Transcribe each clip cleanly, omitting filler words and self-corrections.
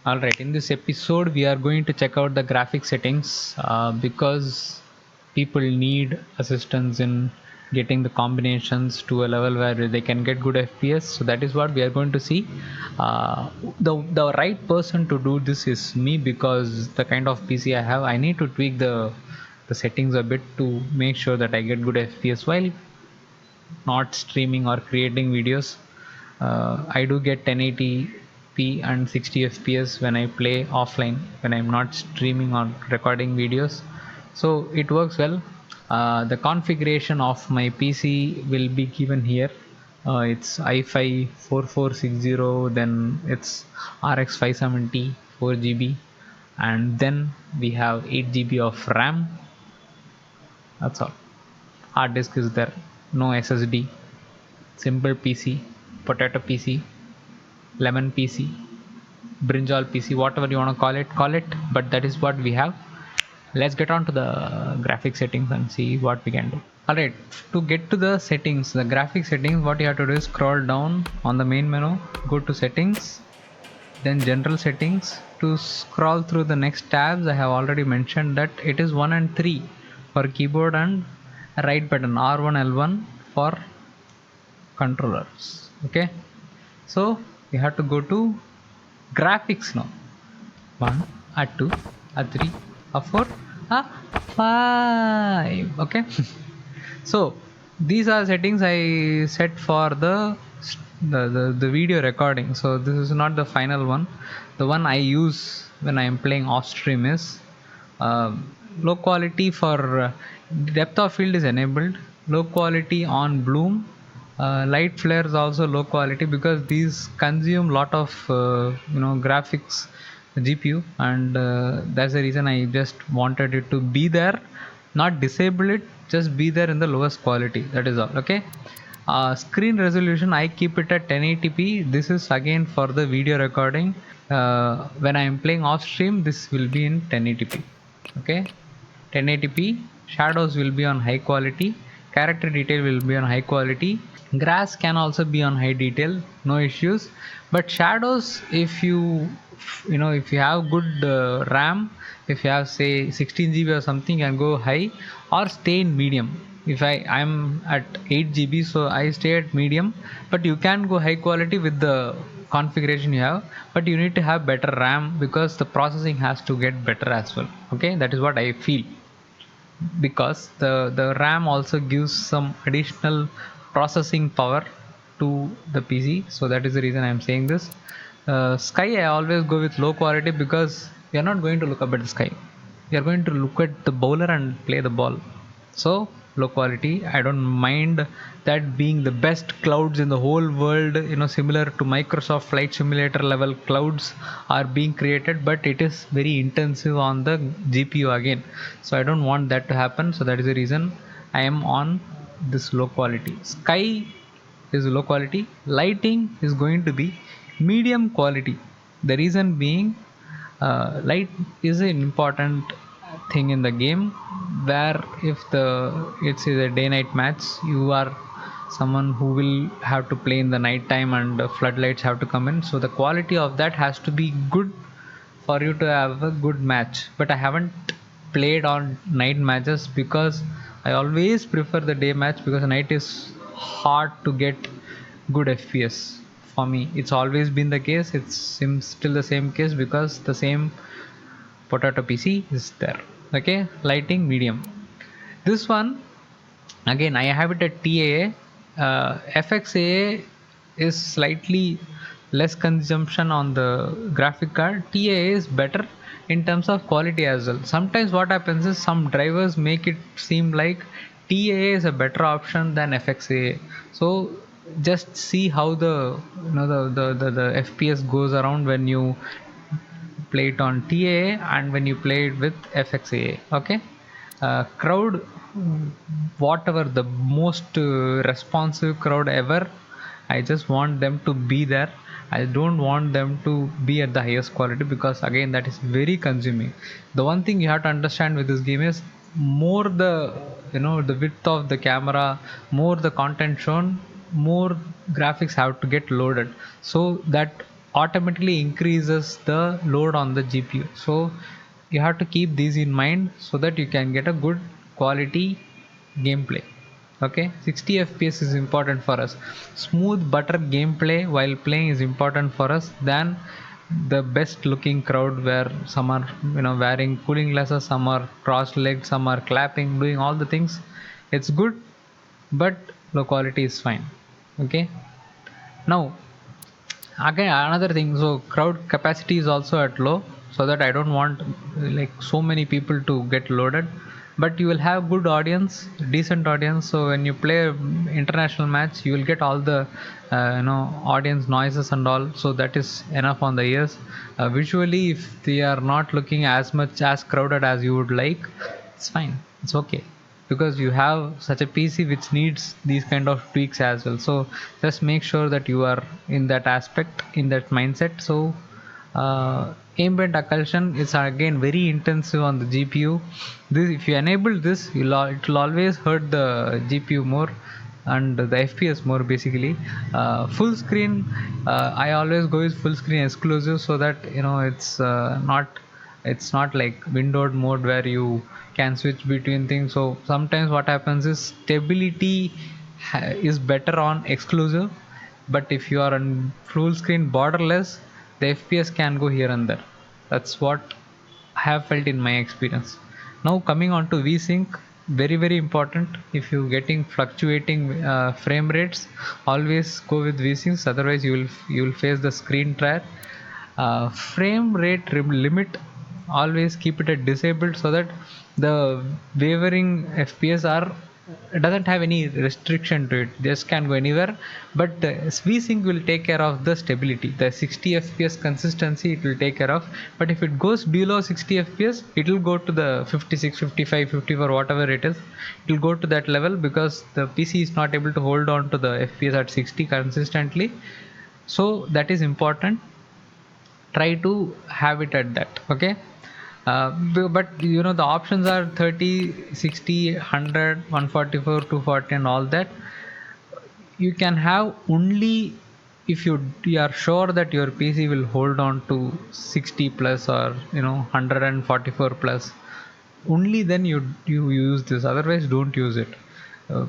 Alright, in this episode, we are going to check out the graphic settings because people need assistance in getting the combinations to a level where they can get good FPS. So that is what we are going to see. The right person to do this is me because the kind of PC I have, I need to tweak the settings a bit to make sure that I get good FPS while not streaming or creating videos. I do get 1080p and 60 fps when I play offline, when I'm not streaming or recording videos. So it works well. The configuration of my PC will be given here. It's i5 4460, then it's RX 570 4 GB, and then we have 8 GB of RAM. That's all. Hard disk is there, no SSD. Simple PC, potato PC, lemon PC, brinjal PC, whatever you want to call it. But that is what we have. Let's get on to the graphic settings and see what we can do. Alright, to get to the settings, the graphic settings, what you have to do is scroll down on the main menu, go to settings, then general settings. To scroll through the next tabs, I have already mentioned that it is 1 and 3 for keyboard and right button, R1 L1 for controllers. Okay, so we have to go to graphics now. 1, a 2, a 3, a 4, a 5. Okay. So these are settings I set for the video recording. So this is not the final one. The one I use when I am playing off stream is low quality for depth of field is enabled, low quality on bloom, light flare is also low quality because these consume lot of graphics GPU, and that's the reason I just wanted it to be there, not disable it, just be there in the lowest quality. That is all. Okay. Screen resolution, I keep it at 1080p. This is again for the video recording. When I am playing off stream, this will be in 1080p. Okay, 1080p. Shadows will be on high quality, character detail will be on high quality, grass can also be on high detail, no issues. But shadows, if if you have good RAM, if you have say 16 GB or something, you can go high or stay in medium. If I'm at 8 GB, so I stay at medium, but you can go high quality with the configuration you have, but you need to have better RAM because the processing has to get better as well. Okay, that is what I feel, because the RAM also gives some additional processing power to the PC. So that is the reason I'm saying this. Sky, I always go with low quality because we are not going to look up at the sky. We are going to look at the bowler and play the ball. So low quality. I don't mind that being the best clouds in the whole world. Similar to Microsoft Flight Simulator level clouds are being created, but it is very intensive on the GPU again. So I don't want that to happen. So that is the reason I am on this low quality. Sky is low quality. Lighting is going to be medium quality. The reason being, light is an important thing in the game, where if it's a day night match, you are someone who will have to play in the night time and floodlights have to come in, so the quality of that has to be good for you to have a good match. But I haven't played on night matches because I always prefer the day match, because night is hard to get good FPS. For me, it's always been the case. It seems still the same case because the same potato PC is there. Okay, lighting medium. This one again I have it at TAA. FXAA is slightly less consumption on the graphic card. TAA is better in terms of quality as well. Sometimes what happens is some drivers make it seem like TAA is a better option than FXAA. So just see how the FPS goes around when you play it on TAA and when you play it with FXAA. Okay. Crowd, whatever the most responsive crowd ever, I just want them to be there. I don't want them to be at the highest quality, because again that is very consuming. The one thing you have to understand with this game is, more the width of the camera, more the content shown, more graphics have to get loaded, so that automatically increases the load on the GPU. So you have to keep these in mind so that you can get a good quality gameplay. Okay, 60 fps is important for us. Smooth butter gameplay while playing is important for us than the best looking crowd where some are wearing cooling glasses, some are cross legged, some are clapping, doing all the things. It's good, but low quality is fine. Okay, now again another thing, so crowd capacity is also at low, so that I don't want like so many people to get loaded, but you will have good audience, decent audience. So when you play international match, you will get all the audience noises and all, so that is enough on the ears. Visually, if they are not looking as much as crowded as you would like, it's fine, it's okay, because you have such a PC which needs these kind of tweaks as well. So just make sure that you are in that aspect, in that mindset. So ambient occlusion is again very intensive on the GPU. This, if you enable this, it will always hurt the GPU more and the FPS more basically. Full screen, I always go with full screen exclusive, so that it's not like windowed mode where you can switch between things. So sometimes what happens is stability is better on exclusive, but if you are on full screen borderless, the FPS can go here and there. That's what I have felt in my experience. Now coming on to VSync, very very important. If you getting fluctuating frame rates, always go with VSync. Otherwise, you will face the screen tear. Frame rate limit, always keep it at disabled, so that the wavering FPS are, it doesn't have any restriction to it, just can go anywhere. But VSync will take care of the stability, the 60 fps consistency it will take care of. But if it goes below 60 fps, it will go to the 56, 55, 54, whatever it is, it will go to that level, because the PC is not able to hold on to the fps at 60 consistently. So that is important, try to have it at that. Okay, but the options are 30, 60, 100, 144, 240 and all that. You can have only if you are sure that your PC will hold on to 60 plus, or 144 plus, only then you use this, otherwise don't use it.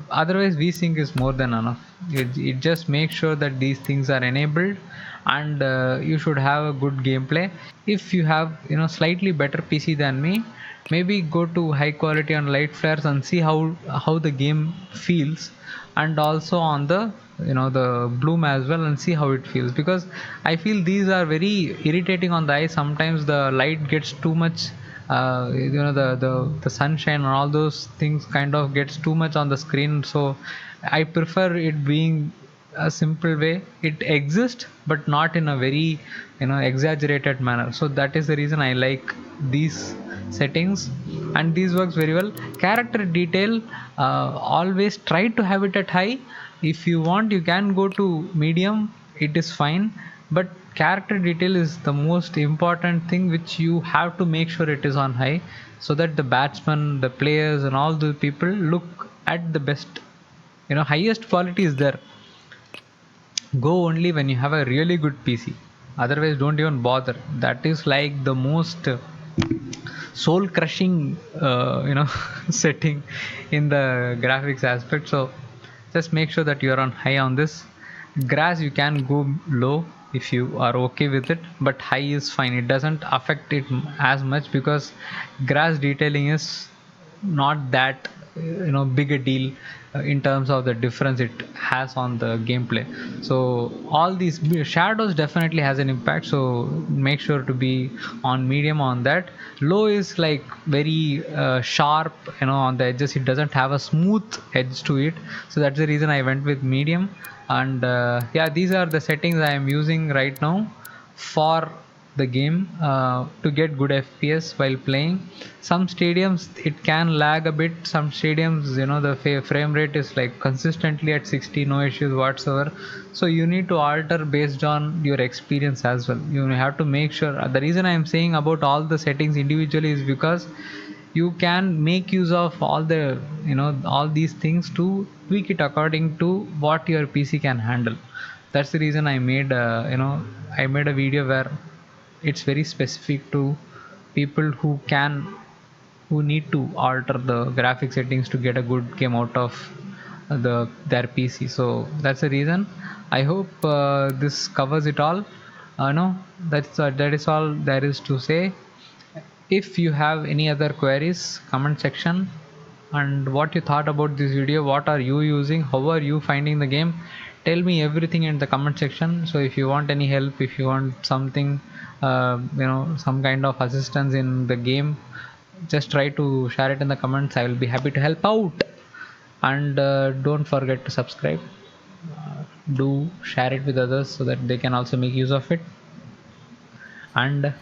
Otherwise VSync is more than enough. It just makes sure that these things are enabled, and you should have a good gameplay. If you have slightly better PC than me, maybe go to high quality on light flares and see how the game feels, and also on the the bloom as well, and see how it feels, because I feel these are very irritating on the eye. Sometimes the light gets too much, the sunshine and all those things kind of gets too much on the screen. So I prefer it being a simple way. It exists, but not in a very exaggerated manner. So that is the reason I like these settings, and these works very well. Character detail, always try to have it at high. If you want, you can go to medium, it is fine, but character detail is the most important thing, which you have to make sure it is on high, so that the batsmen, the players and all the people look at the best, highest quality is there. Go only when you have a really good PC, otherwise don't even bother. That is like the most soul crushing setting in the graphics aspect. So just make sure that you are on high on this. Grass, you can go low if you are okay with it, but high is fine, it doesn't affect it as much, because grass detailing is not that big a deal in terms of the difference it has on the gameplay. So all these shadows definitely has an impact, so make sure to be on medium on that. Low is like very sharp on the edges, it doesn't have a smooth edge to it, so that's the reason I went with medium. And yeah, these are the settings I am using right now for the game to get good fps while playing. Some stadiums it can lag a bit, some stadiums the frame rate is like consistently at 60, no issues whatsoever. So you need to alter based on your experience as well. You have to make sure, the reason I am saying about all the settings individually is because you can make use of all the all these things to tweak it according to what your PC can handle. That's the reason I made I made a video where it's very specific to people who need to alter the graphic settings to get a good game out of their PC. So that's the reason. I hope this covers it all. No, that is all there is to say. If you have any other queries, comment section, and what you thought about this video, what are you using, how are you finding the game, tell me everything in the comment section. So if you want any help, if you want something, some kind of assistance in the game, just try to share it in the comments. I will be happy to help out. And don't forget to subscribe. Do share it with others so that they can also make use of it, and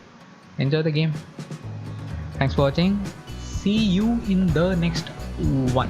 enjoy the game. Thanks for watching. See you in the next one.